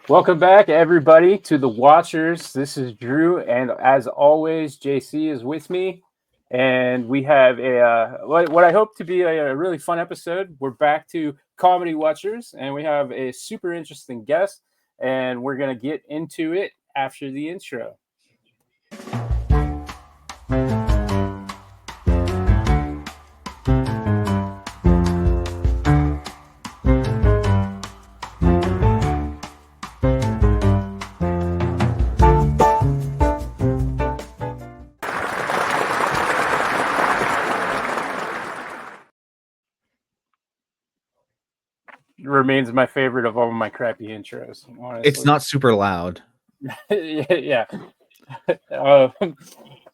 Welcome back, everybody, to the Watchers. This is Drew, and as always, JC is with me, and we have what I hope to be a really fun episode. We're back to Comedy Watchers, and we have a super interesting guest, and we're gonna get into it after the intro. Remains my favorite of all my crappy intros. Honestly, It's not super loud. yeah. Uh,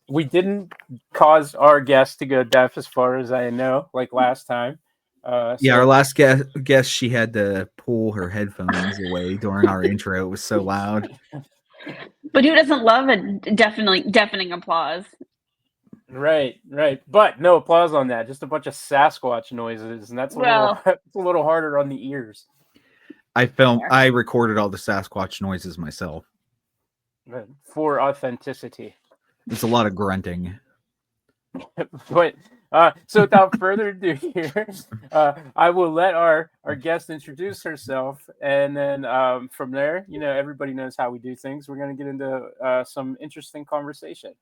we didn't cause our guest to go deaf, as far as I know, like last time. Yeah, our So last guest, she had to pull her headphones away during our intro. It was so loud. But who doesn't love a definitely deafening applause? right, but no applause on that. Just a bunch of Sasquatch noises, and that's Well, it's a little harder on the ears. I recorded all the Sasquatch noises myself. For authenticity. It's a lot of grunting. But so without further ado here, I will let our guest introduce herself, and then from there, everybody knows how we do things. We're going to get into some interesting conversation.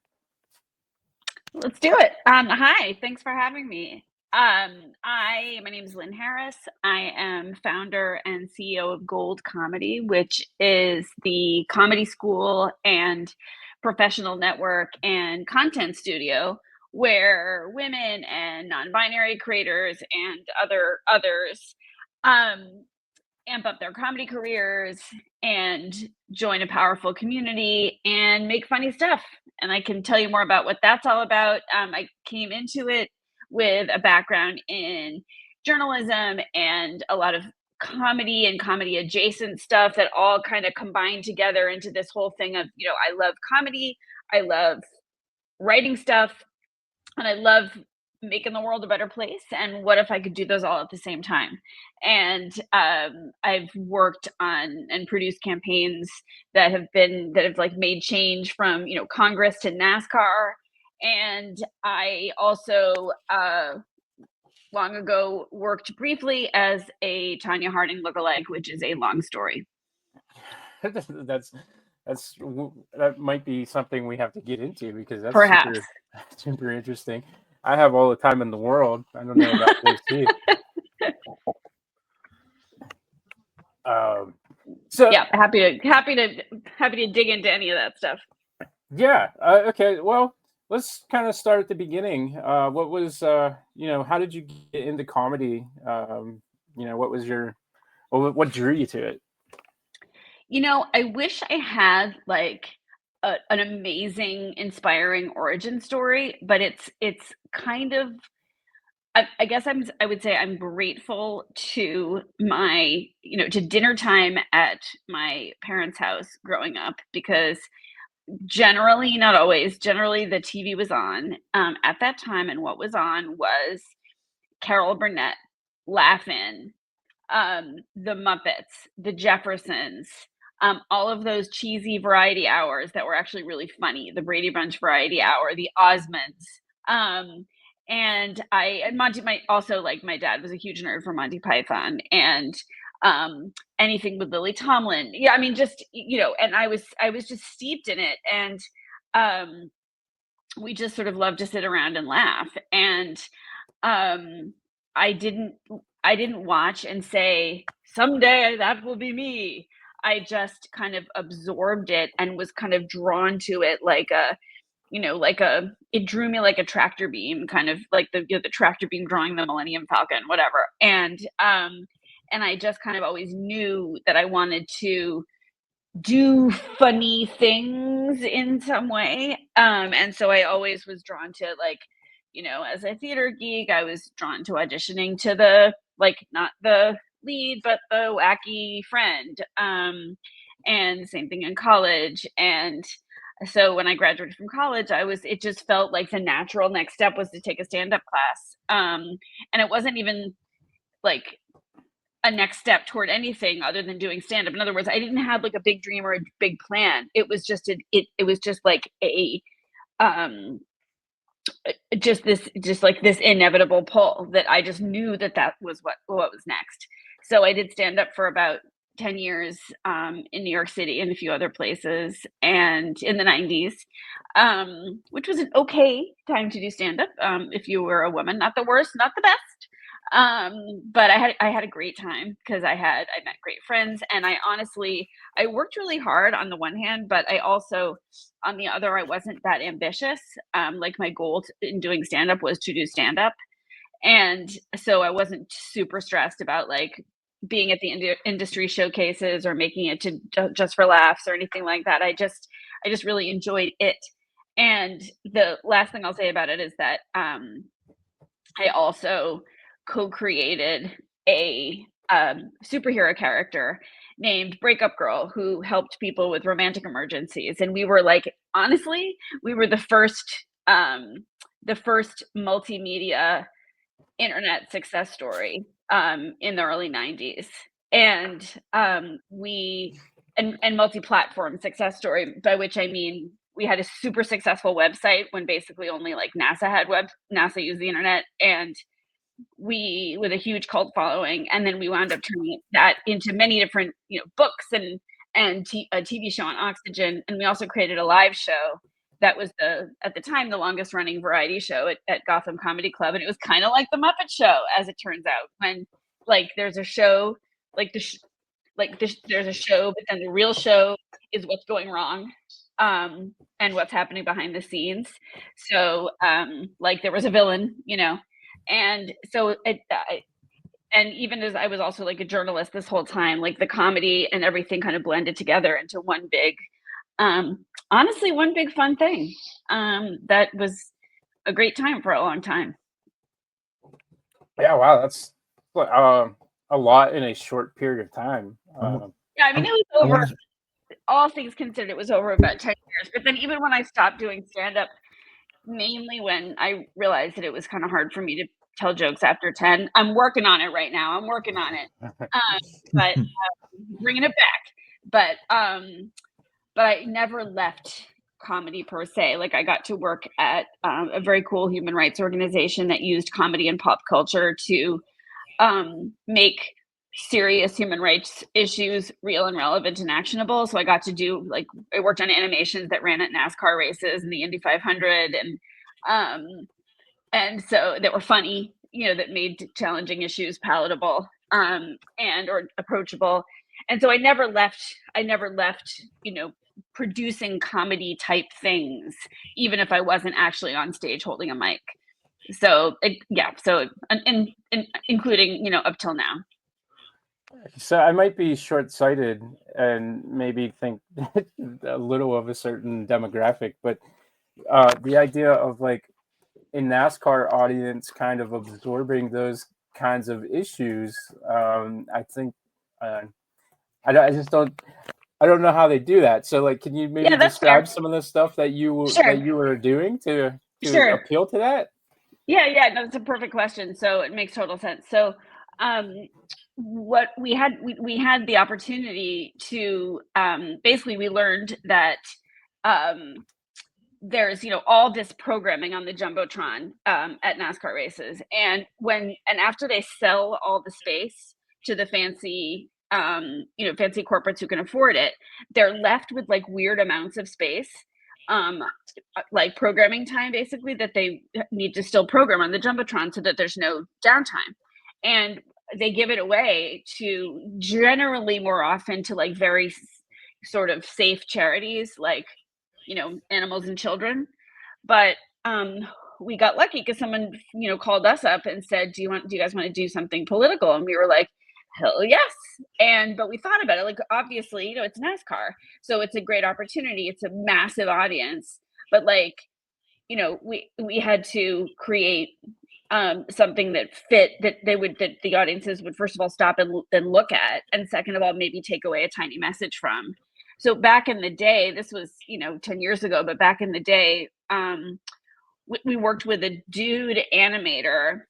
let's do it. Hi, thanks for having me. My name is Lynn Harris. I am founder and CEO of Gold Comedy, which is the comedy school and professional network and content studio where women and non-binary creators and others amp up their comedy careers and join a powerful community and make funny stuff. And I can tell you more about what that's all about. I came into it with a background in journalism and a lot of comedy and comedy adjacent stuff that all kind of combined together into this whole thing of, I love comedy, I love writing stuff, and I love making the world a better place. And what if I could do those all at the same time? And I've worked on and produced campaigns that have like made change from Congress to NASCAR. And I also long ago worked briefly as a Tanya Harding lookalike, which is a long story. That might be something we have to get into, because that's Perhaps. super interesting. I have all the time in the world. I don't know about JC. So yeah, happy to dig into any of that stuff. Yeah. Okay. Well, let's kind of start at the beginning. What was how did you get into comedy? What was what drew you to it? I wish I had like an amazing, inspiring origin story, but it's kind of, I guess I would say I'm grateful to my, to dinner time at my parents' house growing up, because generally, not always, generally the TV was on at that time, and what was on was Carol Burnett, Laugh-In, the Muppets, the Jeffersons, all of those cheesy variety hours that were actually really funny, the Brady Bunch variety hour, the Osmonds. And my dad was a huge nerd for Monty Python and anything with Lily Tomlin. Yeah, I mean, just, and I was just steeped in it. And we just sort of loved to sit around and laugh. And I didn't watch and say, someday that will be me. I just kind of absorbed it and was kind of drawn to it it drew me like a tractor beam, kind of like the tractor beam drawing the Millennium Falcon, whatever. And I just kind of always knew that I wanted to do funny things in some way. And so I always was drawn to, like, as a theater geek, I was drawn to auditioning to the, like, not the lead, but the wacky friend. And same thing in college. And so when I graduated from college, it just felt like the natural next step was to take a stand-up class. And it wasn't even like a next step toward anything other than doing stand-up. In other words, I didn't have like a big dream or a big plan. It was just it was just like a um just like this inevitable pull that I just knew that that was what was next. So I did stand up for about 10 years in New York City and a few other places, and in the 90s, which was an okay time to do stand up if you were a woman. Not the worst, not the best. But I had a great time because I met great friends, and I worked really hard on the one hand, but I also on the other, I wasn't that ambitious. Like my goal in doing stand up was to do stand up, and so I wasn't super stressed about like being at the industry showcases or making it to just for laughs or anything like that. I just really enjoyed it. And the last thing I'll say about it is that I also co-created a superhero character named Breakup Girl who helped people with romantic emergencies. And we were like, honestly, we were the first multimedia internet success story in the early 90s. And and multi-platform success story, by which I mean we had a super successful website when basically only like NASA used the internet, and we with a huge cult following, and then we wound up turning that into many different books and a TV show on Oxygen, and we also created a live show that was at the time the longest running variety show at Gotham Comedy Club, and it was kind of like the Muppet Show, as it turns out, when like there's a show there's a show, but then the real show is what's going wrong and what's happening behind the scenes. So like there was a villain, and so and even as I was also like a journalist this whole time, like the comedy and everything kind of blended together into one big, honestly, one big fun thing. That was a great time for a long time. Yeah, wow, that's a lot in a short period of time. Yeah, I mean, it was over. All things considered, it was over about 10 years. But then even when I stopped doing stand-up, mainly when I realized that it was kind of hard for me to tell jokes after 10. I'm working on it right now. I'm working on it. But bringing it back. But I never left comedy per se. Like I got to work at a very cool human rights organization that used comedy and pop culture to make serious human rights issues real and relevant and actionable. So I got to do I worked on animations that ran at NASCAR races and the Indy 500, and so that were funny, that made challenging issues palatable and or approachable. And so I never left, producing comedy type things, even if I wasn't actually on stage holding a mic. So including up till now. So I might be short-sighted and maybe think a little of a certain demographic, but the idea of like a NASCAR audience kind of absorbing those kinds of issues, I think I just I don't know how they do that. So like, can you maybe describe some of the stuff that you were doing to appeal to that? Yeah, no, it's a perfect question. So it makes total sense. So what we had the opportunity to basically we learned that there's all this programming on the Jumbotron at NASCAR races, and after they sell all the space to the fancy fancy corporates who can afford it, they're left with like weird amounts of space, like programming time basically, that they need to still program on the Jumbotron so that there's no downtime, and they give it away to generally more often to like very sort of safe charities like animals and children. But we got lucky because someone called us up and said, do you guys want to do something political? And we were like, hell yes. But we thought about it, like obviously it's NASCAR, so it's a great opportunity, it's a massive audience, but like we had to create something that fit, that the audiences would first of all stop and then look at, and second of all maybe take away a tiny message from. So back in the day, this was 10 years ago, but back in the day, we worked with a dude animator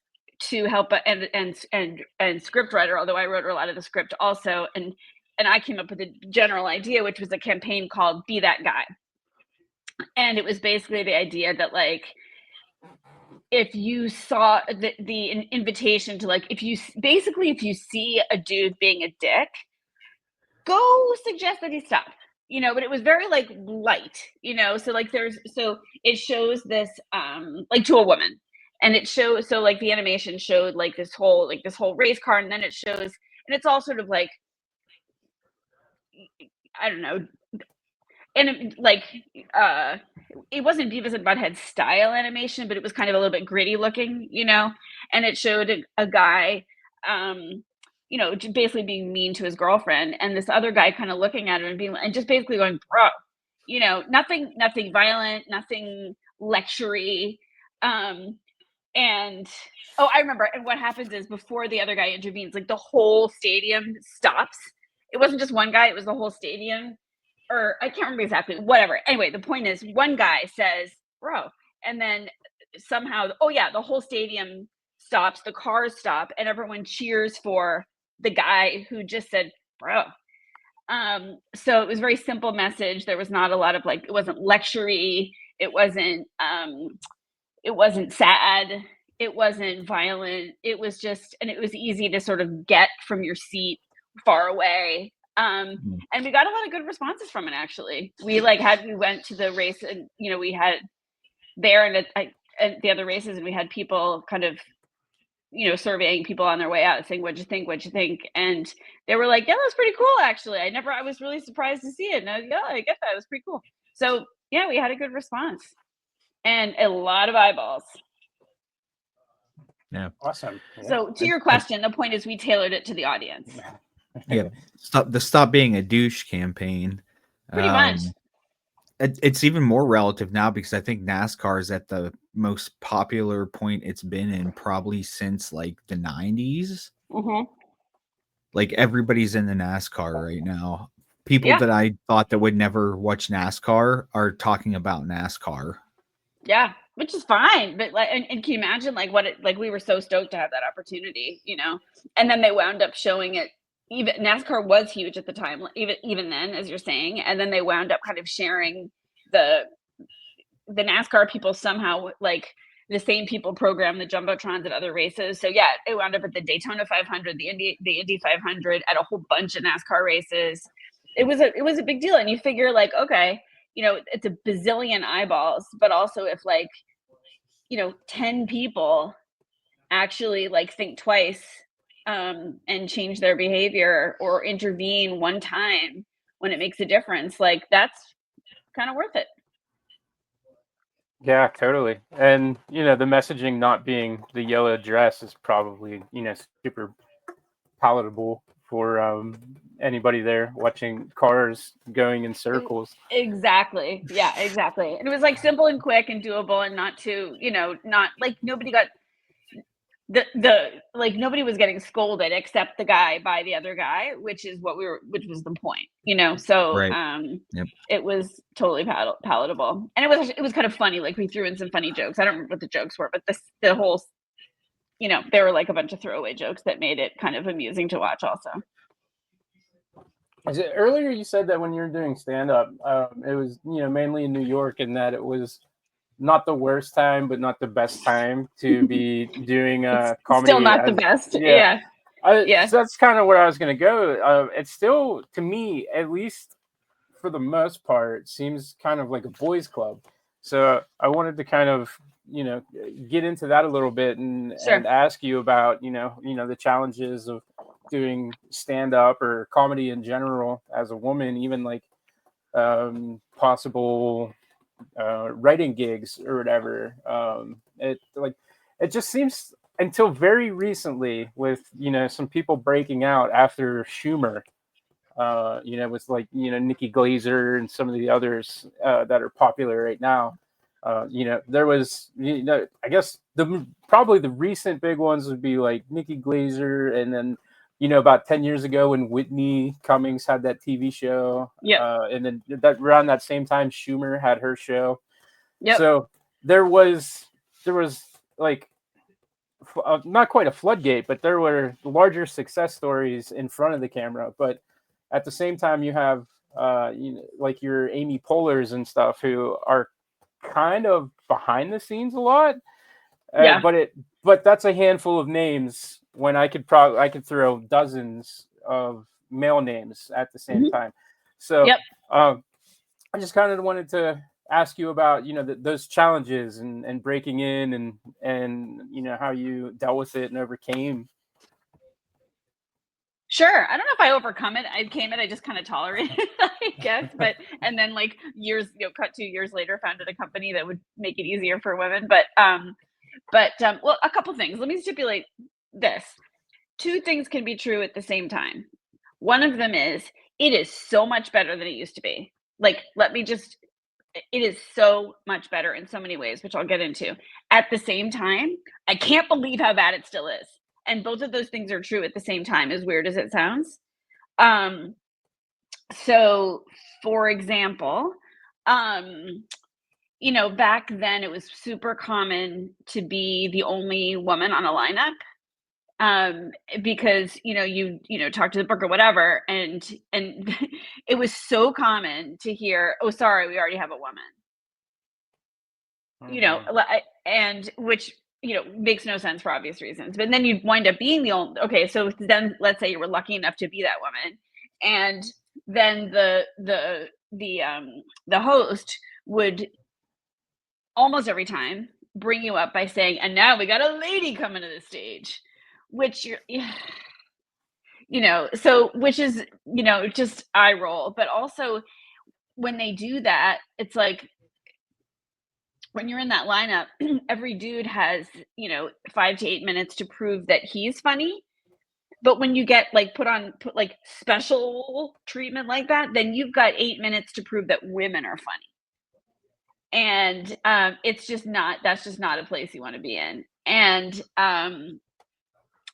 to help and script writer, although I wrote a lot of the script also, and I came up with a general idea, which was a campaign called Be That Guy. And it was basically the idea that, like, if you saw the invitation to, like, if you see a dude being a dick, go suggest that he stop, but it was very, like, light, so, like, so it shows this, like, to a woman, and it shows, so, like, the animation showed, like, this whole race car, and then it shows, and it's all sort of like, I don't know, and it wasn't Beavis and Butthead style animation, but it was kind of a little bit gritty looking, and it showed a guy, basically being mean to his girlfriend, and this other guy kind of looking at him and just basically going, bro, nothing violent, nothing lectury. And I remember, and what happens is, before the other guy intervenes, like, the whole stadium stops. It wasn't just one guy, it was the whole stadium. Or I can't remember exactly, whatever. Anyway, the point is, one guy says, bro, and then somehow, the whole stadium stops, the cars stop, and everyone cheers for the guy who just said, bro. So it was a very simple message. There was not a lot of, like, it wasn't lectury, it wasn't sad, it wasn't violent. It was just, and it was easy to sort of get from your seat far away. And we got a lot of good responses from it, actually. We went to the race, and we had there and the other races, and we had people kind of surveying people on their way out, saying, what'd you think, and they were like, yeah, that was pretty cool, actually. I was really surprised to see it, and I get that, it was pretty cool. So yeah, we had a good response and a lot of eyeballs. Yeah, awesome. Yeah. So to your question, the point is, we tailored it to the audience. Yeah, stop being a douche campaign. Pretty much. It's even more relative now, because I think NASCAR is at the most popular point it's been in probably since, like, the 90s. Mm-hmm. Like, everybody's in the NASCAR right now. People Yeah. that I thought that would never watch NASCAR are talking about NASCAR. Yeah, which is fine, but and can you imagine, like, we were so stoked to have that opportunity, and then they wound up showing it. Even NASCAR was huge at the time, even then, as you're saying, and then they wound up kind of sharing the NASCAR people somehow, like, the same people program the jumbotrons at other races. So yeah, it wound up at the Daytona 500, the Indy 500, at a whole bunch of NASCAR races. It was a big deal, and you figure, like, okay, it's a bazillion eyeballs, but also if, like, 10 people actually, like, think twice and change their behavior or intervene one time when it makes a difference, like, that's kind of worth it. Yeah, totally. And the messaging not being the yellow dress is probably super palatable for anybody there watching cars going in circles. Exactly. Yeah, exactly. And it was, like, simple and quick and doable, and not too, not like nobody got nobody was getting scolded except the guy by the other guy, which was the point, so Right. Yep. It was totally palatable, and it was kind of funny. Like, we threw in some funny jokes. I don't remember what the jokes were, but the whole, there were, like, a bunch of throwaway jokes that made it kind of amusing to watch also. Earlier you said that when you were doing stand-up, it was mainly in New York, and that it was not the worst time, but not the best time to be doing comedy. Still not the best. Yeah. So that's kind of where I was going to go. It's still, to me, at least for the most part, seems kind of like a boys' club. So I wanted to kind of, get into that a little bit and ask you about, the challenges of doing stand-up or comedy in general as a woman, even, like, possible writing gigs or whatever. It just seems, until very recently, with some people breaking out after Schumer, with, like, Nikki Glazer and some of the others that are popular right now. There was, I guess probably the recent big ones would be, like, Nikki Glazer, and then about 10 years ago when Whitney Cummings had that TV show. Yeah. And then around that same time, Schumer had her show. Yep. So there was like not quite a floodgate, but there were larger success stories in front of the camera. But at the same time, you have like your Amy Poehlers and stuff who are kind of behind the scenes a lot. Yeah. But that's a handful of names when I could throw dozens of male names at the same time. So Yep. I just kind of wanted to ask you about those challenges and breaking in and how you dealt with it and overcame. Sure. I don't know if I overcome it. I just kind of tolerated it, I guess. But and then like years, cut 2 years later, founded a company that would make it easier for women. But well, a couple things. Let me stipulate this. 2 things can be true at the same time. One of them is it is so much better than it used to be. Like, it is so much better in so many ways, which I'll get into. At the same time, I can't believe how bad it still is. And both of those things are true at the same time, as weird as it sounds. So for example, back then it was super common to be the only woman on a lineup. Because you talk to the book or whatever, and it was so common to hear, "Oh, sorry, we already have a woman." And which makes no sense for obvious reasons. But then you'd wind up being the only. Okay, so then let's say you were lucky enough to be that woman, and then the host would almost every time bring you up by saying, "And now we got a lady coming to the stage." Which so which is, just eye roll. But also when they do that, it's like when you're in that lineup, every dude has, 5 to 8 minutes to prove that he's funny. But when you get like put like special treatment like that, then you've got 8 minutes to prove that women are funny. And that's just not a place you want to be in. And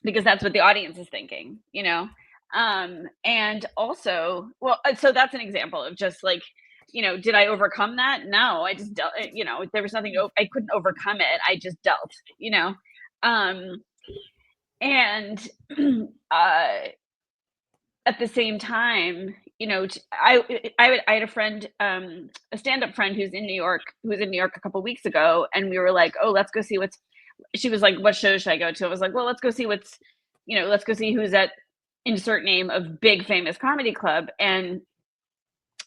because that's what the audience is thinking, and also, well, so that's an example of just like, did I overcome that? No, I just dealt, there was nothing, I couldn't overcome it. I just dealt, and at the same time, I had a friend, a stand-up friend who was in New York a couple weeks ago, and we were like, oh, let's go see she was like, what show should I go to? I was like, well, let's go see let's go see who's at insert name of big famous comedy club. And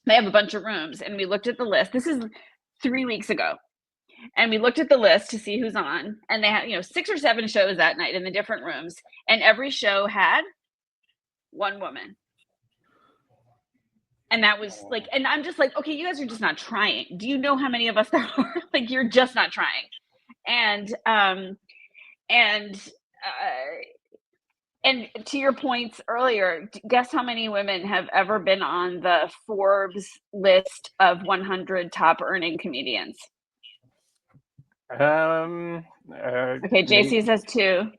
they have a bunch of rooms. And we looked at the list. This is 3 weeks ago. And we looked at the list to see who's on. And they had, 6 or 7 shows that night in the different rooms. And every show had one woman. And that was like, and I'm just like, okay, you guys are just not trying. Do you know how many of us there are? Like, you're just not trying. And to your points earlier, guess how many women have ever been on the Forbes list of 100 top earning comedians? Okay, JC says 2.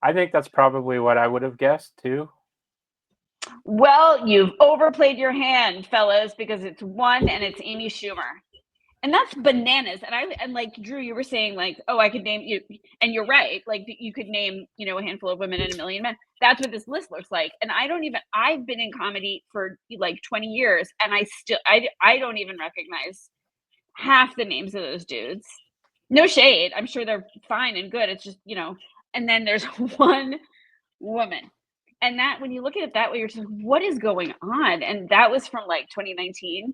I think that's probably what I would have guessed too. Well, you've overplayed your hand, fellas, because it's 1, and it's Amy Schumer. And that's bananas. And like, Drew, you were saying like, oh, I could name you, and you're right. Like, you could name, a handful of women and 1 million men. That's what this list looks like. And I've been in comedy for like 20 years, and I don't even recognize half the names of those dudes. No shade. I'm sure they're fine and good. It's just, and then there's 1 woman. And that, when you look at it that way, you're just like, what is going on? And that was from like 2019.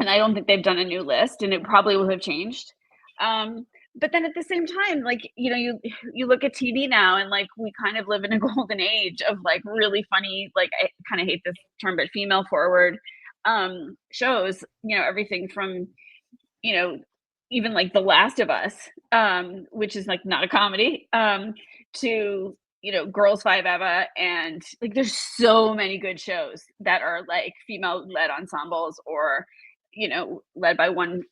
And I don't think they've done a new list, and it probably will have changed. But then at the same time, like, you look at TV now, and like, we kind of live in a golden age of like really funny, like, I kind of hate this term, but female forward shows, everything from, even like The Last of Us, which is like not a comedy, to, Girls 5 Eva, and like, there's so many good shows that are like female led ensembles, or led by one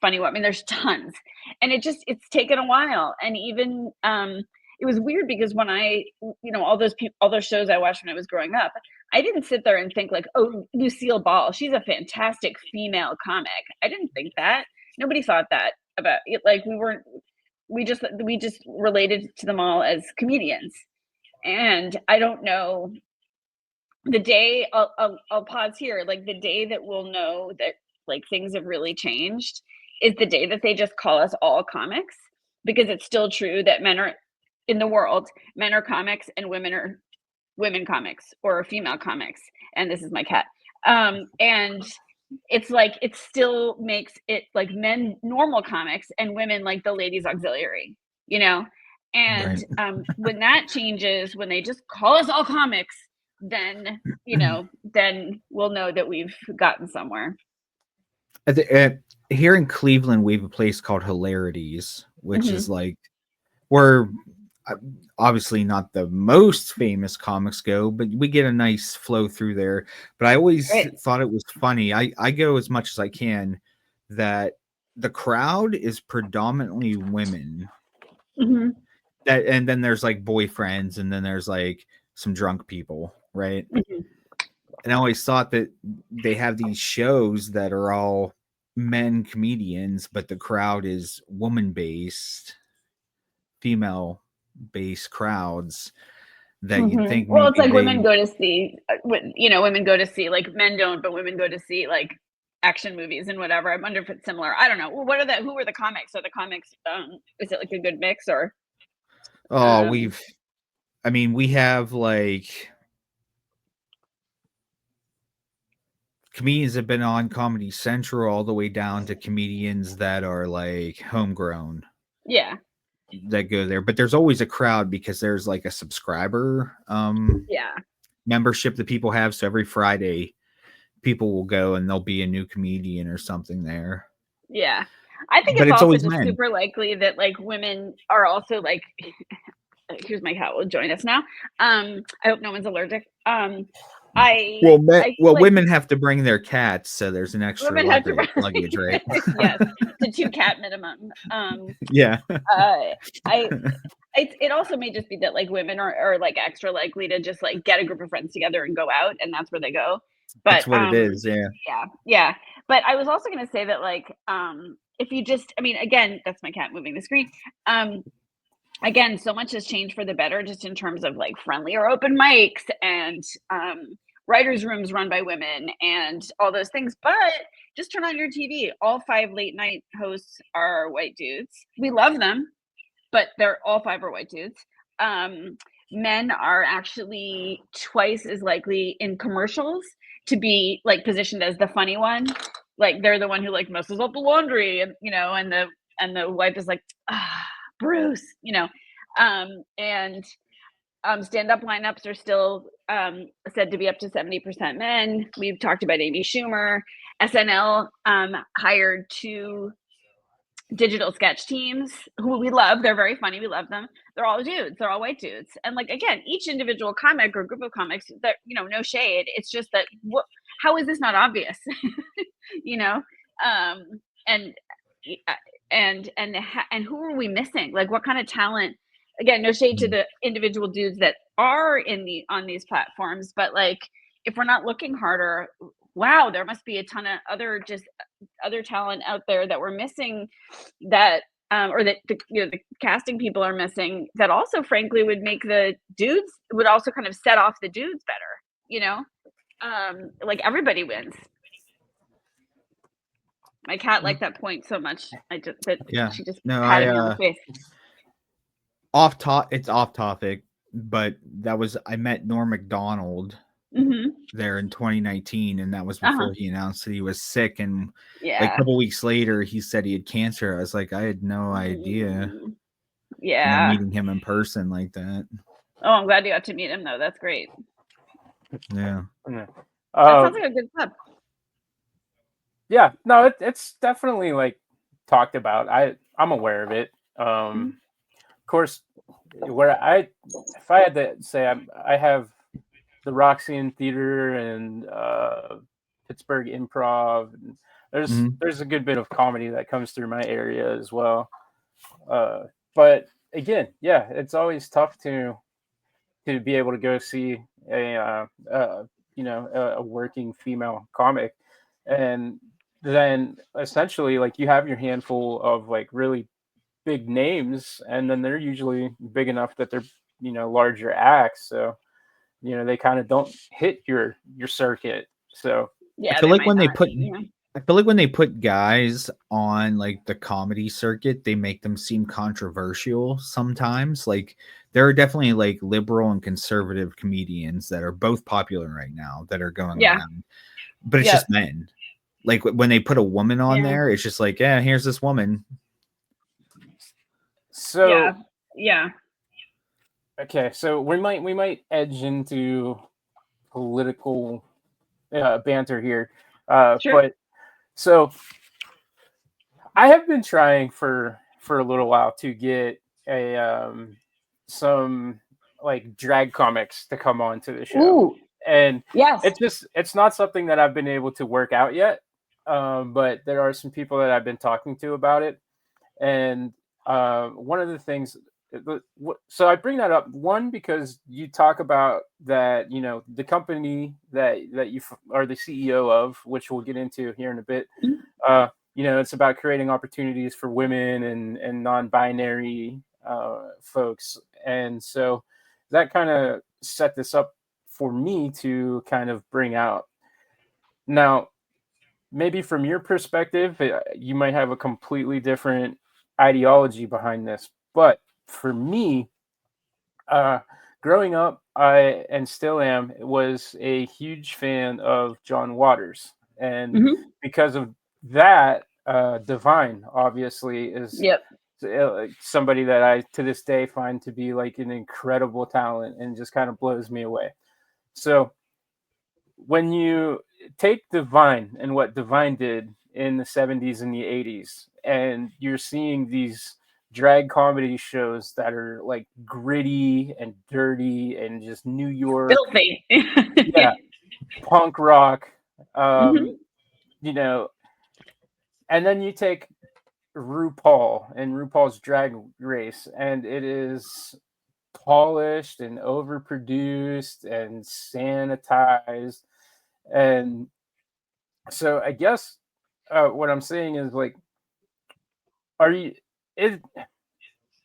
funny woman. I mean, there's tons, and it's taken a while. And even it was weird because when I, all those shows I watched when I was growing up, I didn't sit there and think like, oh, Lucille Ball, she's a fantastic female comic. I didn't think that. Nobody thought that about it. Like, we weren't, we just related to them all as comedians. And I don't know, the day I'll pause here, like the day that we'll know that like things have really changed is the day that they just call us all comics, because it's still true that men are in the world, men are comics and women are women comics or female comics. And this is my cat. And it's like, it still makes it like men normal comics and women like the ladies auxiliary, you know? And when that changes, when they just call us all comics, then, you know, then we'll know that we've gotten somewhere. Here in Cleveland, we have a place called Hilarities, which is like where obviously not the most famous comics go, but we get a nice flow through there. But I always thought it was funny. I go as much as I can that the crowd is predominantly women. That, and then there's like boyfriends, and then there's like some drunk people, right? And I always thought that they have these shows that are all men comedians, but the crowd is woman-based, female-based crowds that you think. Well, it's like women go to see, you know, women go to see, like men don't, but women go to see like action movies and whatever. I wonder if it's similar. I don't know. Well, what are who are the comics? Are the comics, is it like a good mix or? Oh, we have like comedians that have been on Comedy Central all the way down to comedians that are like homegrown. Yeah. That go there. But there's always a crowd because there's like a subscriber membership that people have. So every Friday people will go and there'll be a new comedian or something there. Yeah. I think it's also just super likely that like women are also like, here's my cat will join us now. I hope no one's allergic. Women have to bring their cats, so there's an extra luggage, right? Yes, the 2 cat minimum. It also may just be that like women are like extra likely to just like get a group of friends together and go out, and that's where they go. But that's what it is. Yeah. But I was also going to say that like if you just, I mean, again, that's my cat moving the screen. Again, so much has changed for the better, just in terms of like friendlier open mics and writers' rooms run by women and all those things. But just turn on your TV. All 5 late night hosts are white dudes. We love them, but they're all 5 are white dudes. Men are actually twice as likely in commercials to be like positioned as the funny one. Like they're the one who like messes up the laundry, and you know, and the wife is like, Bruce, you know, and stand-up lineups are still said to be up to 70% men. We've talked about Amy Schumer. SNL hired 2 digital sketch teams who we love. They're very funny. We love them. They're all dudes. They're all white dudes. And like, again, each individual comic or group of comics that, you know, no shade. It's just that how is this not obvious? You know? And who are we missing? Like, what kind of talent? Again, no shade to the individual dudes that are on these platforms, but like, if we're not looking harder, wow, there must be a ton of other talent out there that we're missing, that or that the casting people are missing, that also frankly would make the dudes, would also kind of set off the dudes better, you know? Like everybody wins. My cat liked that point so much. She just patted me on the face. It's off topic, but I met Norm Macdonald there in 2019, and that was before he announced that he was sick. And like a couple weeks later, he said he had cancer. I was like, I had no idea. Yeah, meeting him in person like that. Oh, I'm glad you got to meet him, though. That's great. Yeah. That sounds like a good club. Yeah, no, it's definitely like talked about. I'm aware of it. Of course, if I had to say, I have the Roxy Theater and Pittsburgh Improv. And there's a good bit of comedy that comes through my area as well. But again, yeah, it's always tough to be able to go see a working female comic, and then essentially like you have your handful of like really big names, and then they're usually big enough that they're, larger acts. So, they kind of don't hit your circuit. So I Yeah, feel they like might when they not. put Yeah. I feel like when they put guys on like the comedy circuit, they make them seem controversial sometimes. Like there are definitely like liberal and conservative comedians that are both popular right now that are going Yeah. around. But it's Yep. just men. Like when they put a woman on Yeah. there, it's just like, yeah, here's this woman. so Yeah. okay, so we might edge into political banter here, Sure. but so I have been trying for a little while to get a some like drag comics to come on to the show, Ooh. and Yes. it's not something that I've been able to work out yet. But there are some people that I've been talking to about it, and one of the things. So I bring that up one because you talk about that, the company that you are the CEO of, which we'll get into here in a bit. Mhm. It's about creating opportunities for women and non-binary folks, and so that kind of set this up for me to kind of bring out. Now, maybe from your perspective, you might have a completely different ideology behind this, but for me, uh, growing up, I and still am was a huge fan of John Waters, and Mhm. because of that, Divine obviously is Yep. somebody that I to this day find to be like an incredible talent and just kind of blows me away. So when you take Divine and what Divine did in the 70s and the 80s, and you're seeing these drag comedy shows that are like gritty and dirty and just New York, Filthy. yeah, punk rock, um, Mhm. you know, and then you take RuPaul and RuPaul's Drag Race, and it is polished and overproduced and sanitized. And so I guess what I'm saying is like, are you is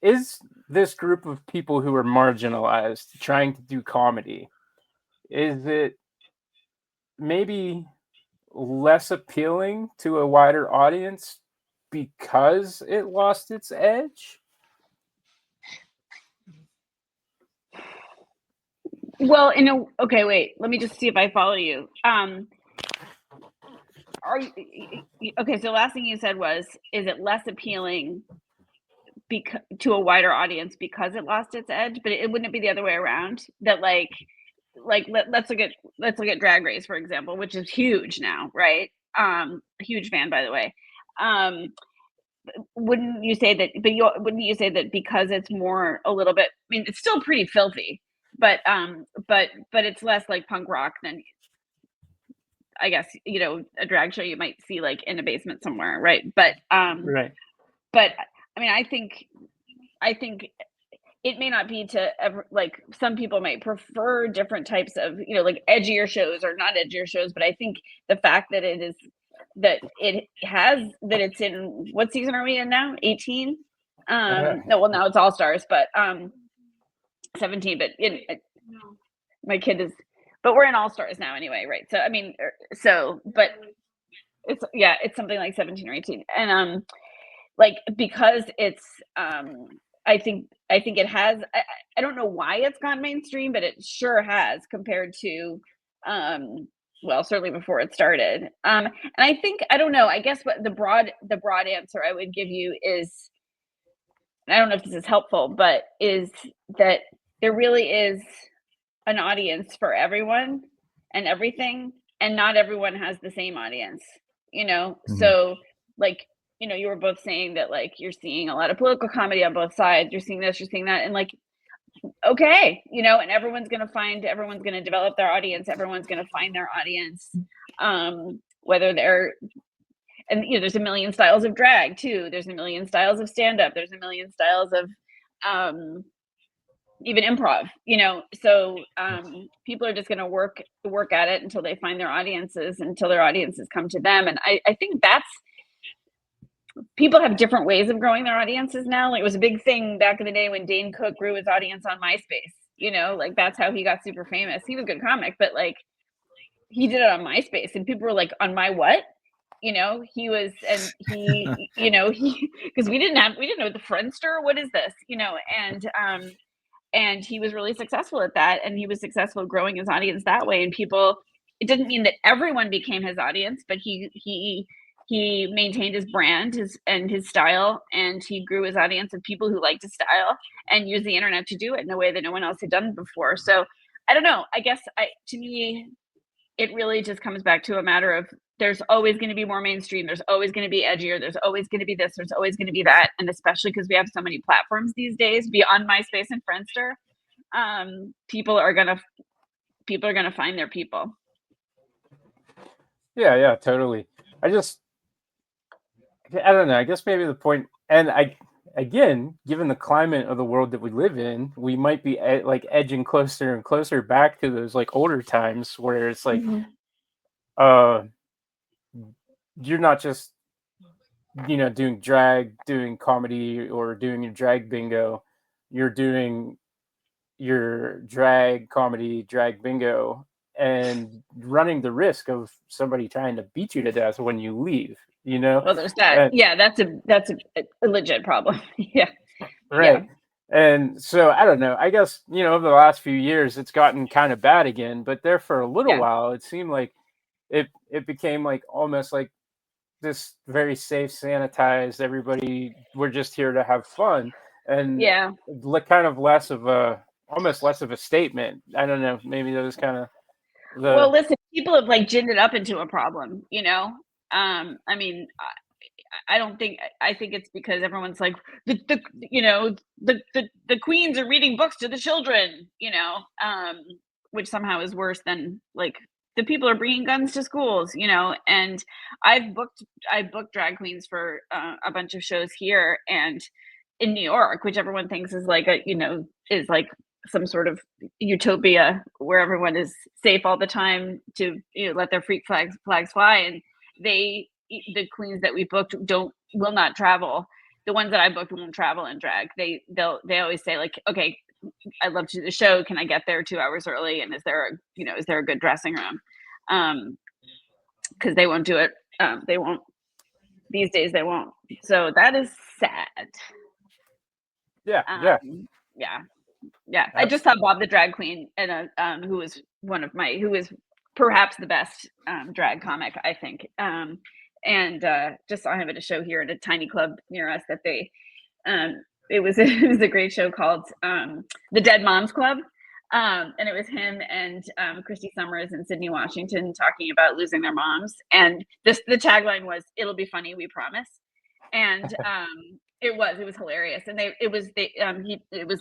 is this group of people who are marginalized trying to do comedy? Is it maybe less appealing to a wider audience because it lost its edge? Well, okay, wait. Let me just see if I follow you. Are you okay? So the last thing you said was, is it less appealing because to a wider audience because it lost its edge? But it wouldn't it be the other way around? That let's look at Drag Race for example, which is huge now, right? Huge fan by the way. Um, wouldn't you say that? Wouldn't you say that because it's more a little bit? I mean, it's still pretty filthy, but it's less like punk rock than I guess a drag show you might see like in a basement somewhere, right? Right. But I mean, I think it may not be to ever like some people might prefer different types of like edgier shows or not edgier shows, but I think the fact that it's in what season are we in now? 18. No, well now it's All Stars, but 17. But my kid is, but we're in All Stars now anyway, right? So I mean, but it's something like 17 or 18, and like because it's I think it has I don't know why it's gone mainstream, but it sure has compared to well, certainly before it started. And I think I don't know, I guess what the broad answer I would give you is, and I don't know if this is helpful, but is that there really is an audience for everyone and everything, and not everyone has the same audience, Mhm. so like you were both saying that like you're seeing a lot of political comedy on both sides, you're seeing this, you're seeing that, and like okay, and everyone's going to develop their audience, everyone's going to find their audience, whether they're, and there's a million styles of drag too, there's a million styles of stand up, there's a million styles of even improv, so people are just going to work at it until they find their audiences, until their audiences come to them, and I think people have different ways of growing their audiences now. Like, it was a big thing back in the day when Dane Cook grew his audience on MySpace. You know, like that's how he got super famous. He was a good comic, but like he did it on MySpace, and people were like, "On my what?" You know, he was, and he, you know, he, because we didn't know the Friendster. What is this? You know, and he was really successful at that, and he was successful growing his audience that way. And people, it didn't mean that everyone became his audience, but he maintained his brand, his style, and he grew his audience of people who liked his style and used the internet to do it in a way that no one else had done before. So I don't know. I guess to me, it really just comes back to a matter of there's always going to be more mainstream. There's always going to be edgier. There's always going to be this. There's always going to be that. And especially because we have so many platforms these days beyond MySpace and Friendster, people are going to find their people. Yeah, totally. I don't know. I guess maybe the point, and again, given the climate of the world that we live in, we might be like edging closer and closer back to those like older times where it's like, you're not just, doing drag, doing comedy, or doing your drag bingo. You're doing your drag comedy, drag bingo, and running the risk of somebody trying to beat you to death when you leave. Well, there's that. Yeah, that's a legit problem. Yeah. Right. Yeah. And so I don't know. I guess, over the last few years, it's gotten kind of bad again. But there for a little while, it seemed like it became like almost like this very safe, sanitized. Everybody, we're just here to have fun, and kind of almost less of a statement. I don't know. Maybe that was kind of Well, listen, people have like ginned it up into a problem. I mean, I think it's because everyone's like the queens are reading books to the children, which somehow is worse than like the people are bringing guns to schools, and I booked drag queens for a bunch of shows here and in New York, which everyone thinks is like is like some sort of utopia where everyone is safe all the time to let their freak flags fly, and the queens that we booked will not travel. The ones that I booked won't travel in drag. They always say like, okay, I'd love to do the show. Can I get there 2 hours early? And is there a good dressing room? Because they won't do it. They won't. These days they won't. So that is sad. Yeah. Yeah. I just saw Bob the Drag Queen, and who was who is perhaps the best drag comic, I think. And just saw him at a show here at a tiny club near us that they it was a great show called the Dead Moms Club, and it was him and Christy Summers and Sydney Washington talking about losing their moms, and the tagline was "It'll be funny, we promise," and it was hilarious, and it was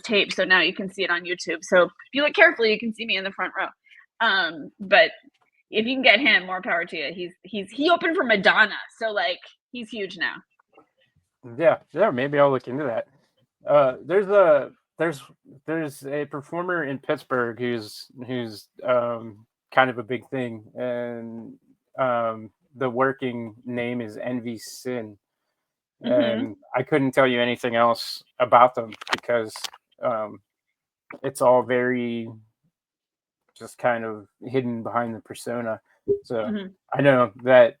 taped, so now you can see it on YouTube. So if you look carefully, you can see me in the front row. But if you can get him, more power to you. He opened for Madonna, so like he's huge now. Yeah, maybe I'll look into that. There's a performer in Pittsburgh who's kind of a big thing, and the working name is Envy Sin, and I couldn't tell you anything else about them because it's all very just kind of hidden behind the persona. So I know that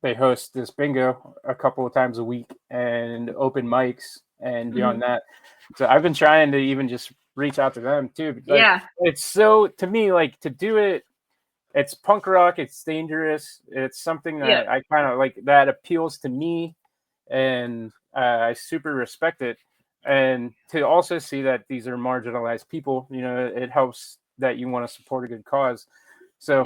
they host this bingo a couple of times a week and open mics and beyond that. So I've been trying to even just reach out to them too. Like, it's so, to me, like, to do it, it's punk rock, it's dangerous, it's something that I kind of like, that appeals to me, and I super respect it. And to also see that these are marginalized people, it helps that you want to support a good cause. So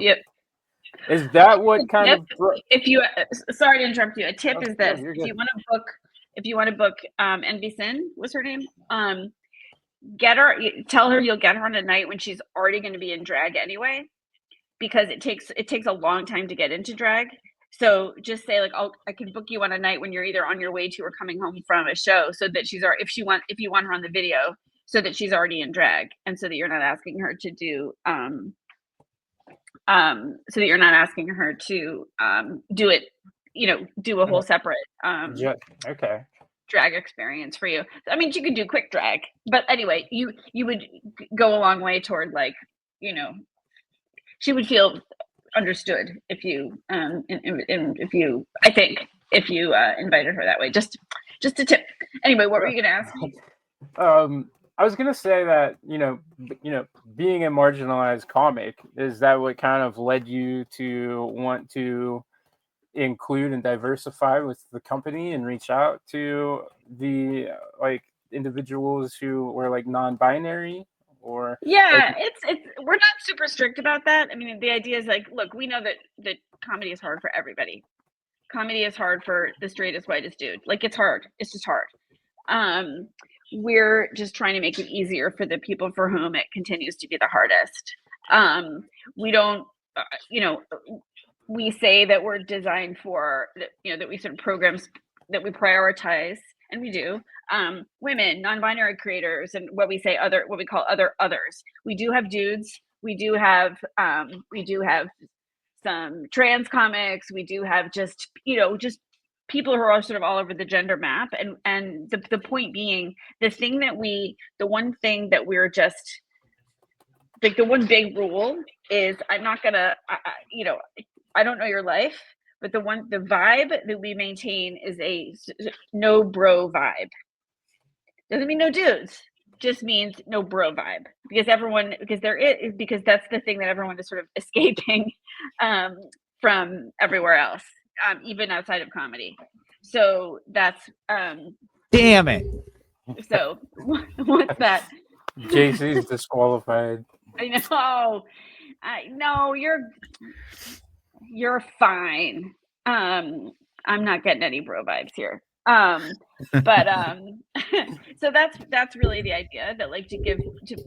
is that what kind of, if you sorry to interrupt you, a tip is this: if you want to book Envy Sin, what's her name, tell her you'll get her on a night when she's already going to be in drag anyway, because it takes a long time to get into drag. So just say like, I can book you on a night when you're either on your way to or coming home from a show, so that if you want her on the video, so that she's already in drag, and so that you're not asking her to do do it do a whole separate Okay. drag experience for you. I mean, you could do quick drag, but anyway, you would go a long way toward, like, she would feel understood if you if you invited her that way. Just a tip. Anyway, what were you gonna ask me? I was gonna say that being a marginalized comic, is that what kind of led you to want to include and diversify with the company and reach out to the like individuals who were like non-binary, or Yeah, it's we're not super strict about that. I mean, the idea is like, look, we know that comedy is hard for everybody. Comedy is hard for the straightest, whitest dude. Like, it's hard. It's just hard. We're just trying to make it easier for the people for whom it continues to be the hardest. We don't, we say that we're designed for, that we sort of programs that we prioritize, and we do, women, non-binary creators, and what we call others. We do have dudes. We do have some trans comics. We do have just people who are sort of all over the gender map. And the point being, the one thing that we're just like, the one big rule is, I'm not gonna, I don't know your life, but the vibe that we maintain is a no bro vibe. Doesn't mean no dudes, just means no bro vibe, because that's the thing that everyone is sort of escaping from everywhere else, even outside of comedy. So that's Damn it. so what's that? JC's disqualified. I know you're fine. I'm not getting any bro vibes here. But so that's really the idea, that like, to give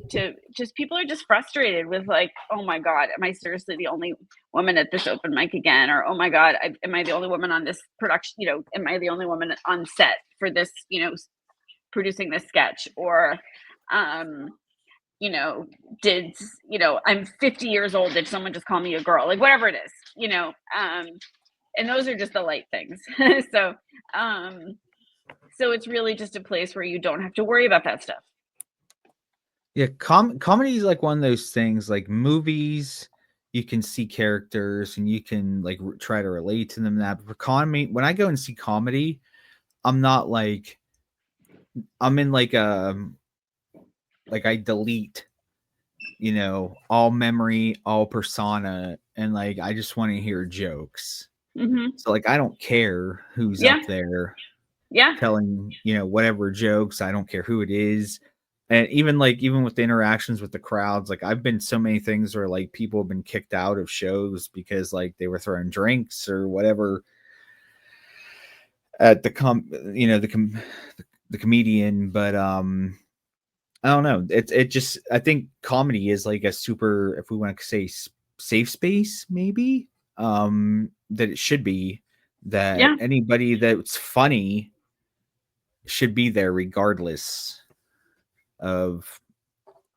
to just, people are just frustrated with, like, oh my God, am I seriously the only woman at this open mic again? Or, oh my God, am I the only woman on this production? Am I the only woman on set for this, producing this sketch? Or I'm 50 years old, did someone just call me a girl? Like, whatever it is, and those are just the light things. So it's really just a place where you don't have to worry about that stuff. Yeah, comedy is like one of those things, like movies, you can see characters and you can like try to relate to them. That, but for comedy, when I go and see comedy, I'm in like I delete, all memory, all persona, and like I just want to hear jokes. Mm-hmm. So like I don't care who's Yeah. up there Yeah. telling, whatever jokes. I don't care who it is. And even with the interactions with the crowds, like I've been so many things where like people have been kicked out of shows because like they were throwing drinks or whatever at the comedian. But I don't know. It just, I think comedy is like a super, if we want to say safe space, maybe, that it should be, that anybody that's funny should be there regardless of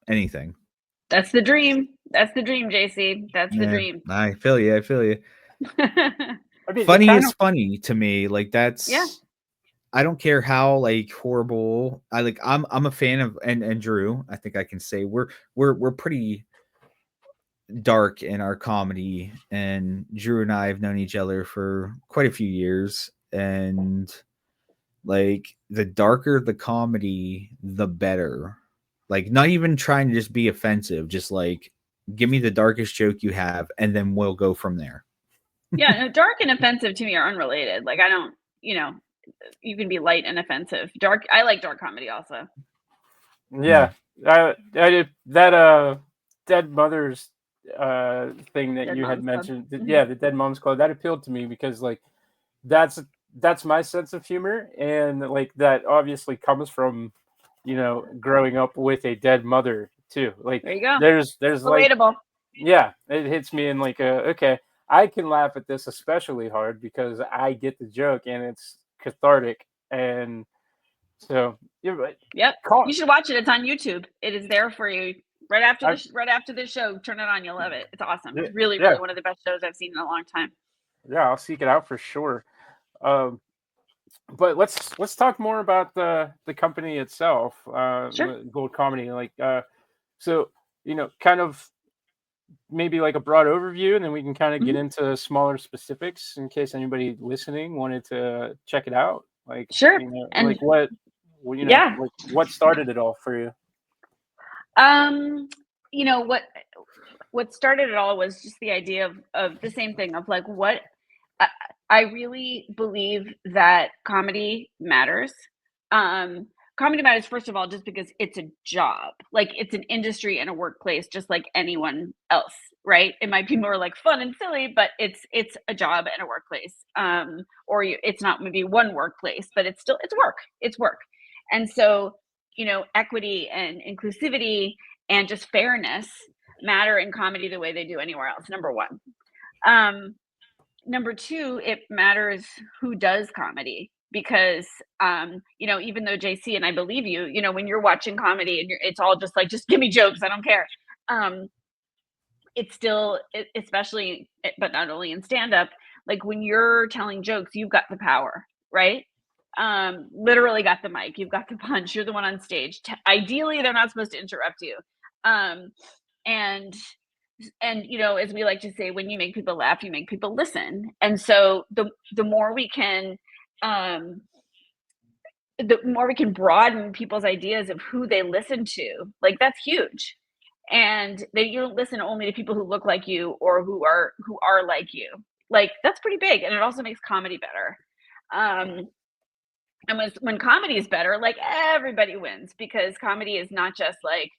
anything. That's the dream. That's the dream, JC. That's the dream. I feel you. I mean, funny is funny to me. Like that's, yeah. I don't care how like horrible. I'm a fan of, and Drew, I think I can say we're pretty dark in our comedy, and Drew and I have known each other for quite a few years, and like the darker the comedy, the better. Like not even trying to just be offensive, just like give me the darkest joke you have, and then we'll go from there. Yeah, no, dark and offensive to me are unrelated. Like I don't, you can be light and offensive. Dark, I like dark comedy also. Yeah, I did that Dead Mothers thing that Dead you Moms had Club. mentioned. Yeah, the Dead Moms Club, that appealed to me because like that's my sense of humor, and like that obviously comes from growing up with a dead mother too. Like there you go. There's relatable. Like, yeah, it hits me in like okay, I can laugh at this especially hard because I get the joke and it's cathartic. And so you're right. Yep. You should watch it. It's on YouTube. It is there for you right after the show. Turn it on. You'll love it. It's awesome. It's really one of the best shows I've seen in a long time. Yeah, I'll seek it out for sure. But let's talk more about the company itself, Sure. Gold Comedy. Like, so kind of maybe like a broad overview, and then we can kind of get Mhm. into smaller specifics in case anybody listening wanted to check it out. Like, Sure. And like what, yeah, like what started it all for you? um, you know what started it all was just the idea of the same thing of like what I, I really believe that comedy matters. Um, Comedy matters first of all just because it's a job, like it's an industry and a workplace, just like anyone else, right? It might be more like fun and silly, but it's a job and a workplace. It's not maybe one workplace, but it's work. It's work, and so equity and inclusivity and just fairness matter in comedy the way they do anywhere else. Number one. Um, Number two, it matters who does comedy because even though JC and I believe you, when you're watching comedy and it's all just like just give me jokes, I don't care. Um, it's still especially but not only in stand up, like when you're telling jokes, you've got the power, right? Literally got the mic, you've got the punch, you're the one on stage. Ideally, they're not supposed to interrupt you. Um, and as we like to say, when you make people laugh, you make people listen. And so the more we can um the more we can broaden people's ideas of who they listen to, like that's huge. And that you don't listen only to people who look like you or who are like you. Like that's pretty big. And it also makes comedy better. And when comedy is better, like everybody wins because comedy is not just like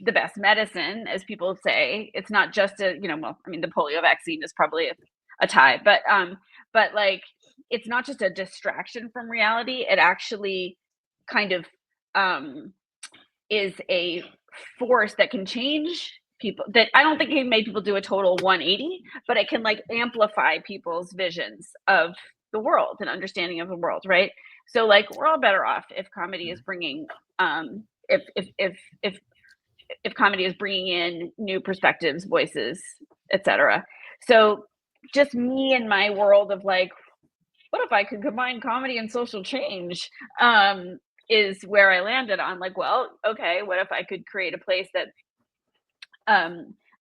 the best medicine, as people say. It's not just the polio vaccine is probably a tie, but like it's not just a distraction from reality. It actually kind of is a force that can change people. That I don't think it can make people do a total 180, but it can like amplify people's visions of the world and understanding of the world, right? So like we're all better off if comedy is bringing if comedy is bringing in new perspectives, voices, etc. So just me and my world of like, what if I could combine comedy and social change? Is where I landed on like, well, okay, what if I could create a place that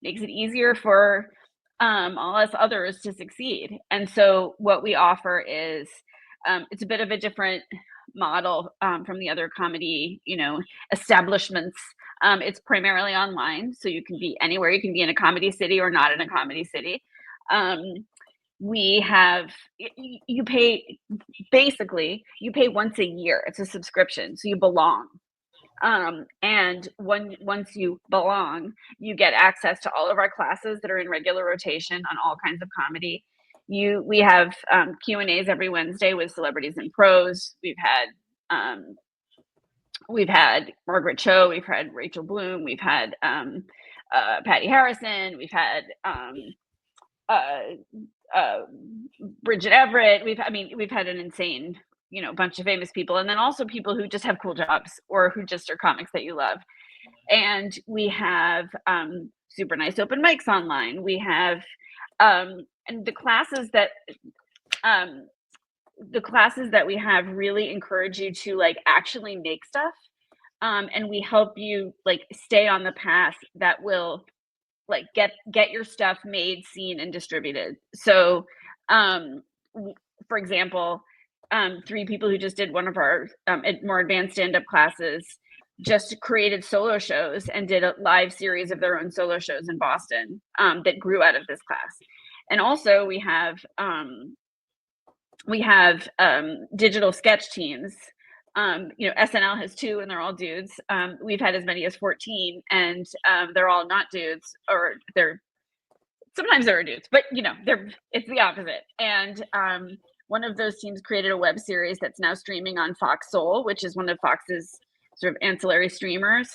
makes it easier for all us others to succeed? And so what we offer is it's a bit of a different model from the other comedy, establishments. It's primarily online, so you can be anywhere. You can be in a comedy city or not in a comedy city. We have you pay you pay once a year. It's a subscription, so you belong. And once you belong, you get access to all of our classes that are in regular rotation on all kinds of comedy. We have Q&As every Wednesday with celebrities and pros. We've had Margaret Cho, we've had Rachel Bloom, we've had Patty Harrison, we've had Bridget Everett. We've had an insane bunch of famous people, and then also people who just have cool jobs or who just are comics that you love. And we have super nice open mics online. We have and the classes that we have really encourage you to like actually make stuff. And we help you like stay on the path that will like get your stuff made, seen, and distributed. So for example, 3 people who just did one of our more advanced stand-up classes just created solo shows and did a live series of their own solo shows in Boston that grew out of this class. And also we have digital sketch teams. SNL has 2 and they're all dudes. We've had as many as 14 and they're all not dudes, or sometimes there are dudes, but it's the opposite. And one of those teams created a web series that's now streaming on Fox Soul, which is one of Fox's sort of ancillary streamers.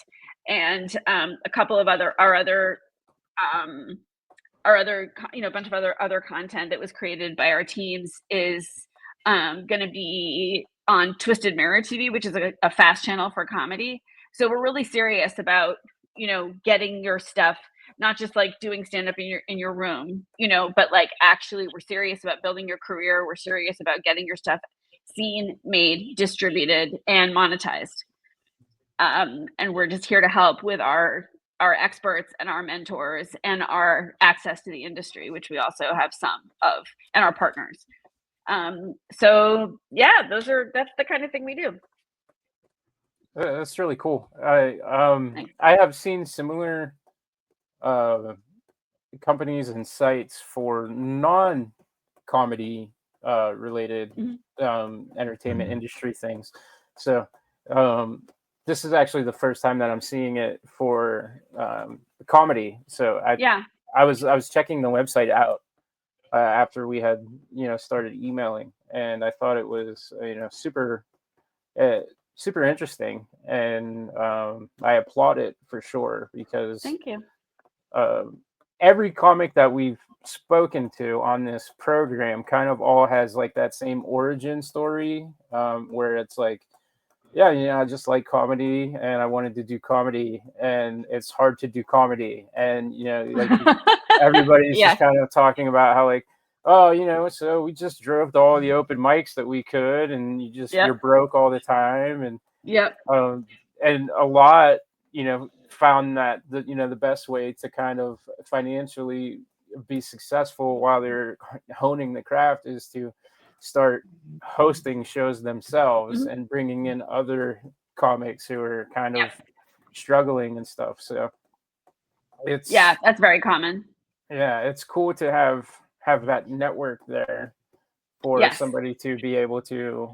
And a couple of our bunch of other content that was created by our teams is going to be on Twisted Mirror TV, which is a fast channel for comedy. So we're really serious about getting your stuff not just like doing stand-up in your room, you know, but like actually we're serious about building your career. We're serious about getting your stuff seen, made, distributed, and monetized. And we're just here to help with our experts and our mentors and our access to the industry, which we also have some of, and our partners. So yeah, that's the kind of thing we do. That's really cool. I have seen similar companies and sites for non-comedy related entertainment industry things. So this is actually the first time that I'm seeing it for comedy. So I was checking the website out after we had started emailing, and I thought it was super super interesting, and I applaud it for sure, because thank you. Every comic that we've spoken to on this program kind of all has like that same origin story, where it's like, I just like comedy and I wanted to do comedy, and it's hard to do comedy, and like everybody's just kind of talking about how like, oh, so we just drove to all the open mics that we could, and you're broke all the time, and and a lot found that the best way to kind of financially be successful while they're honing the craft is to start hosting shows themselves and bringing in other comics who are kind of struggling and stuff. So that's very common. Yeah, it's cool to have that network there for somebody to be able to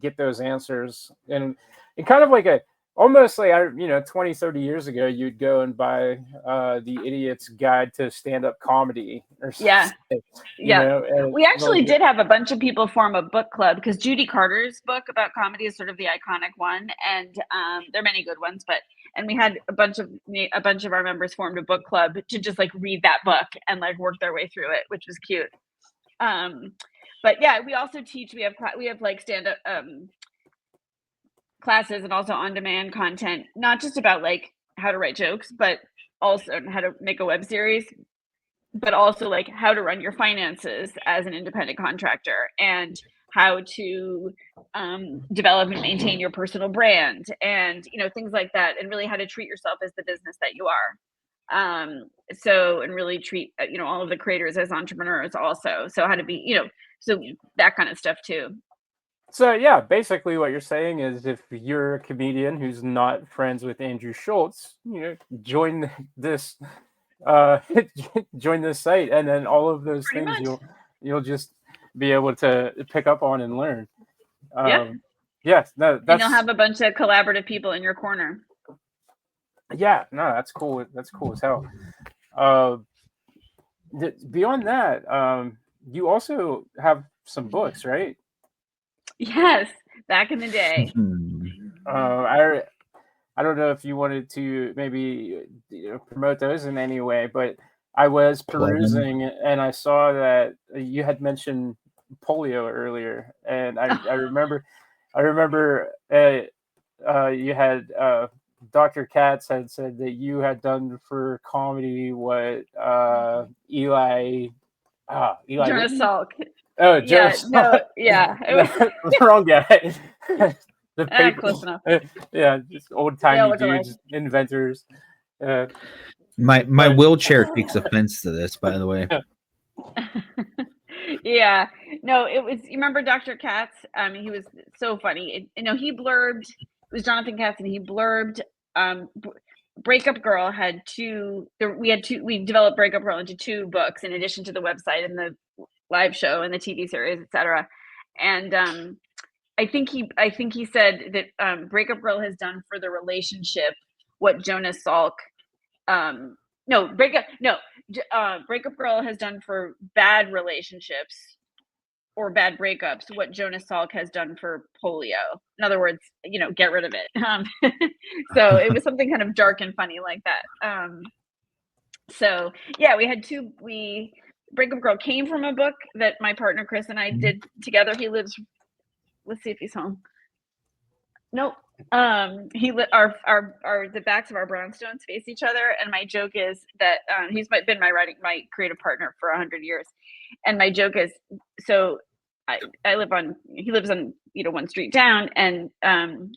get those answers, and kind of like almost like 20, 30 years ago, you'd go and buy the Idiot's Guide to Stand-Up Comedy or something. We actually did have a bunch of people form a book club, because Judy Carter's book about comedy is sort of the iconic one, and there are many good ones, and we had a bunch of our members formed a book club to just like read that book and like work their way through it, which was cute. But yeah, we also teach. We have like stand-up classes, and also on-demand content, not just about like how to write jokes, but also how to make a web series, but also like how to run your finances as an independent contractor, and how to develop and maintain your personal brand, and things like that, and really how to treat yourself as the business that you are. And really treat all of the creators as entrepreneurs also. So how to be so that kind of stuff too. So yeah, basically what you're saying is, if you're a comedian who's not friends with Andrew Schultz, join this join this site, and then all of those things you'll just be able to pick up on and learn. Yes, no, and you'll have a bunch of collaborative people in your corner. Yeah, no, that's cool. That's cool as hell. Beyond that, you also have some books, right? Yes, back in the day. I don't know if you wanted to maybe promote those in any way, but I was perusing and I saw that you had mentioned polio earlier, and I remember you had Dr. Katz had said that you had done for comedy what Eli Jonas Salk. Oh, Jonas. Wrong guy. The paper. Close enough. Just old-timey dudes, inventors. My wheelchair takes offense to this, by the way. Yeah, no, it was. You remember Dr. Katz? He was so funny. He blurbed. It was Jonathan Katz, and he blurbed. Breakup Girl had two. We developed Breakup Girl into 2 books, in addition to the website and the live show and the TV series, etc. And I think he said that Breakup Girl has done for the relationship what Jonas Salk. Breakup Girl has done for bad relationships or bad breakups what Jonas Salk has done for polio. In other words, get rid of it. So it was something kind of dark and funny like that. So yeah, we had 2. Breakup Girl came from a book that my partner Chris and I did together. He lives. Let's see if he's home. Nope. The backs of our brownstones face each other, and my joke is that he's been my creative partner for 100 years, and my joke is, so he lives on one street down, and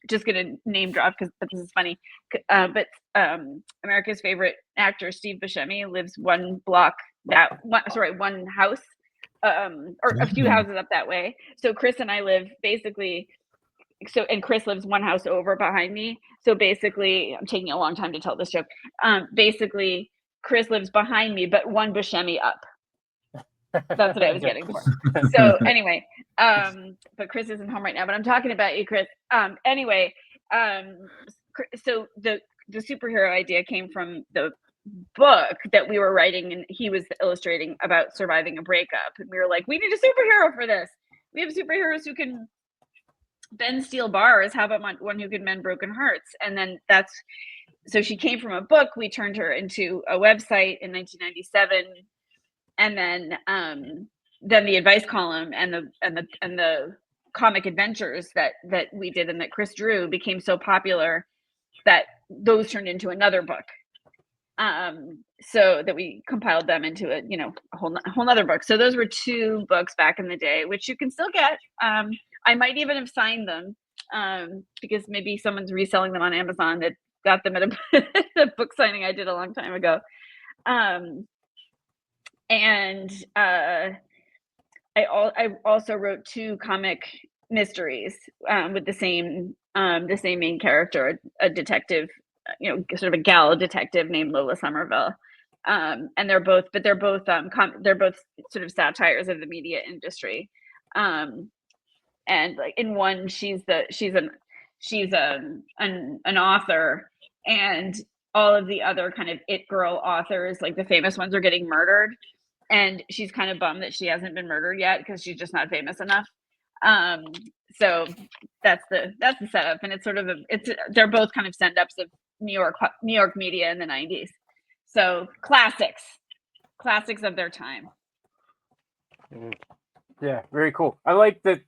just gonna name drop but this is funny, but America's favorite actor Steve Buscemi lives one house or a few houses up that way. So Chris and I live basically. And Chris lives one house over behind me. So basically, I'm taking a long time to tell this joke. Basically, Chris lives behind me, but one Buscemi up. That's what I was getting for. So anyway, but Chris isn't home right now, but I'm talking about you, Chris. Anyway, so the superhero idea came from the book that we were writing, and he was illustrating about surviving a breakup. And we were like, we need a superhero for this. We have superheroes who can bend steel bars. How about one who can mend broken hearts? And then so she came from a book. We turned her into a website in 1997, and then the advice column and the comic adventures that we did and that Chris drew became so popular that those turned into another book. So that we compiled them into a whole nother book. So those were 2 books back in the day, which you can still get. I might even have signed them because maybe someone's reselling them on Amazon that got them at a book signing I did a long time ago. And I also wrote 2 comic mysteries with the same main character, a detective, sort of a gal detective named Lola Somerville. And they're both sort of satires of the media industry. And like in one, she's an author, and all of the other kind of it girl authors, like the famous ones, are getting murdered, and she's kind of bummed that she hasn't been murdered yet because she's just not famous enough. So that's the setup, and they're both kind of send-ups of New York media in the 90s. So classics of their time. Yeah, very cool. I like that.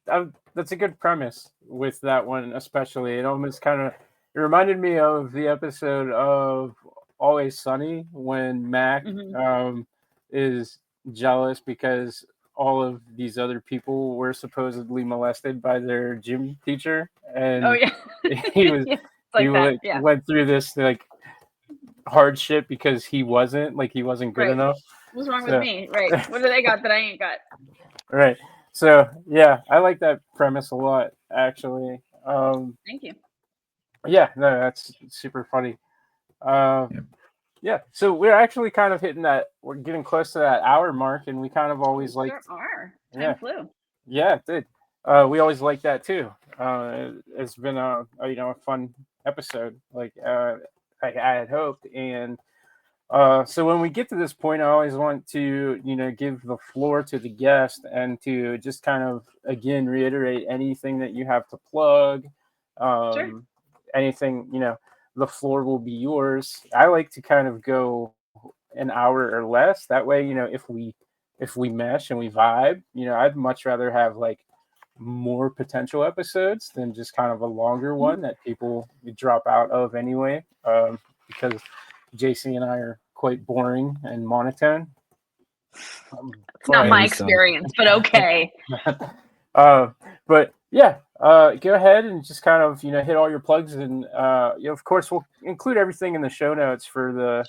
That's a good premise with that one, especially. It almost it reminded me of the episode of Always Sunny when Mac is jealous because all of these other people were supposedly molested by their gym teacher, and he was went through this like hardship because he wasn't good enough. What's wrong with me? Right. What do they got that I ain't got? Right. So yeah, I like that premise a lot, actually. Thank you. Yeah, no, that's super funny. Yeah. So we're actually kind of we're getting close to that hour mark, and we kind of always Time flew. Yeah, it did. We always like that too. It's been a fun episode, like I had hoped, and so when we get to this point, I always want to give the floor to the guest and to just kind of again reiterate anything that you have to plug. Sure. Anything, the floor will be yours. I like to kind of go an hour or less. That way, if we mesh and we vibe, I'd much rather have like more potential episodes than just kind of a longer one that people drop out of anyway, because JC and I are quite boring and monotone. It's not my experience, but okay. But yeah, go ahead and just kind of hit all your plugs, and of course we'll include everything in the show notes for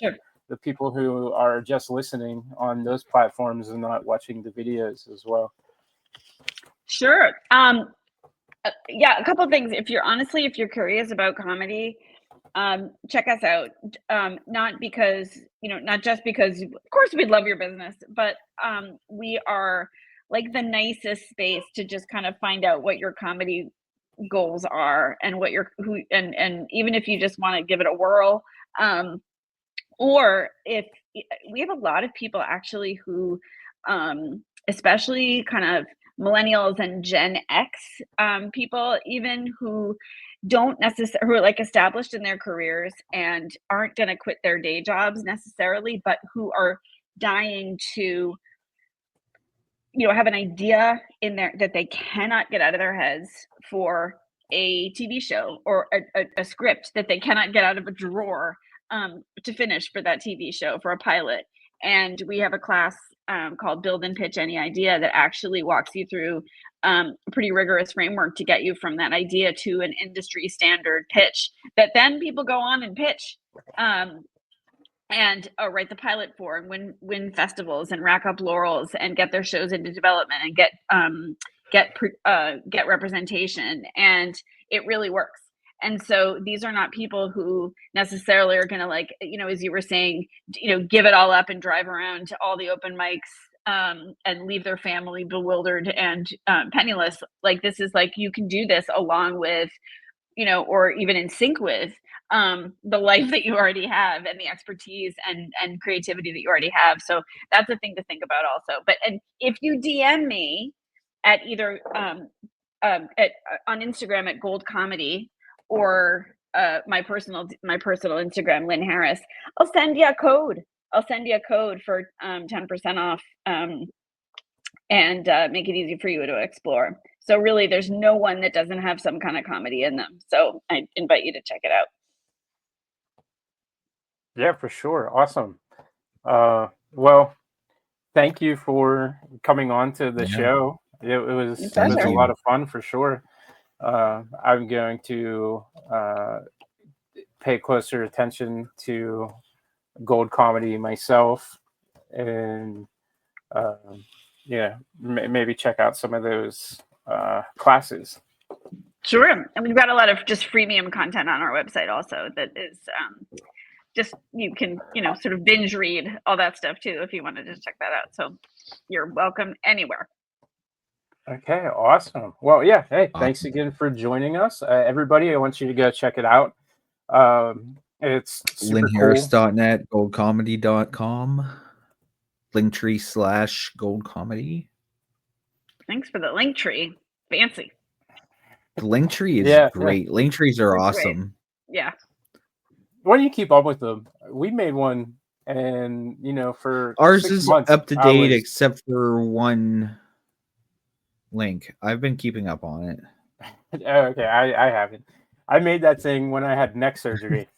the people who are just listening on those platforms and not watching the videos as well. Sure. Yeah, a couple of things. If you're curious about comedy, check us out. Not just because of course we'd love your business, but we are like the nicest space to just kind of find out what your comedy goals are and and even if you just want to give it a whirl, or if we have a lot of people actually who especially kind of millennials and Gen X people, even who don't necessarily, who are like established in their careers and aren't going to quit their day jobs necessarily, but who are dying to have an idea in there that they cannot get out of their heads for a TV show or a script that they cannot get out of a drawer to finish for that TV show for a pilot. And we have a class called Build and Pitch Any Idea that actually walks you through a pretty rigorous framework to get you from that idea to an industry standard pitch that then people go on and pitch and write the pilot for and win festivals and rack up laurels and get their shows into development and get representation. And it really works. And so these are not people who necessarily are going to, like, you know, as you were saying, you know, give it all up and drive around to all the open mics and leave their family bewildered and penniless. Like, this is like, you can do this along with, you know, or even in sync with the life that you already have and the expertise and creativity that you already have. So that's a thing to think about also. But, and if you DM me at either on Instagram at Gold Comedy, or my personal Instagram, Lynn Harris, I'll send you a code. I'll send you a code for 10% off and make it easy for you to explore. So really, there's no one that doesn't have some kind of comedy in them. So I invite you to check it out. Yeah, for sure. Awesome. Well, thank you for coming on to the show. It was a lot of fun for sure. I'm going to pay closer attention to Gold Comedy myself, and maybe check out some of those classes. Sure, and we've got a lot of just freemium content on our website also that is just, you can, you know, sort of binge read all that stuff too if you want to just check that out. So you're welcome anywhere. Okay, awesome. Well, yeah. Hey, thanks again for joining us, everybody. I want you to go check it out. It's LynnHarris.net, goldcomedy.com, Linktree/goldcomedy. Thanks for the link tree. Fancy. The Linktree is great. Linktrees are awesome. Great. Yeah. Why do you keep up with them? We made one, and you know, for ours 6 is months, up to date except for one link. I've been keeping up on it. Okay, I haven't. I made that thing when I had neck surgery,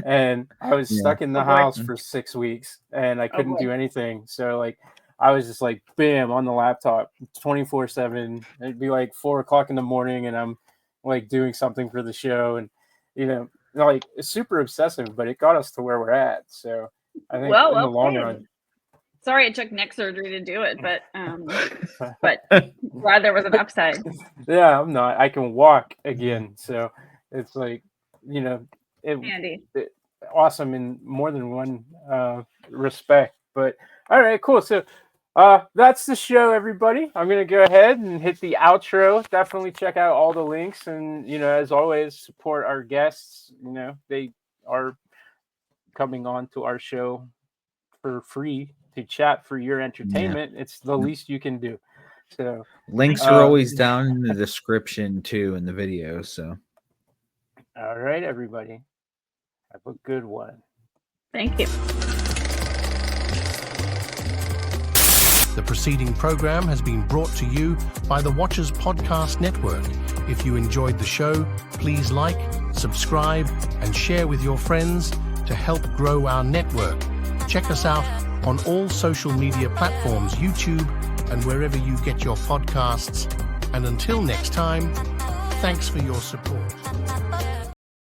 and I was stuck in the house for 6 weeks, and I couldn't do anything. So like, I was just like, bam, on the laptop, 24/7. It'd be like 4:00 in the morning, and I'm like doing something for the show, and you know, like it's super obsessive, but it got us to where we're at. So I think in the long run. Sorry it took neck surgery to do it, but glad there was an upside. Yeah, I'm not. I can walk again, so it's like, you know, Handy. Awesome in more than one respect. But all right, cool. So that's the show, everybody. I'm gonna go ahead and hit the outro. Definitely check out all the links, and you know, as always, support our guests. You know, they are coming on to our show for free to chat for your entertainment. It's the least you can do. So links are always down in the description too in the video. So all right, everybody, have a good one. Thank you. The preceding program has been brought to you by the Watchers Podcast Network. If you enjoyed the show, please like, subscribe, and share with your friends to help grow our network. Check us out on all social media platforms, YouTube, and wherever you get your podcasts. And until next time, thanks for your support.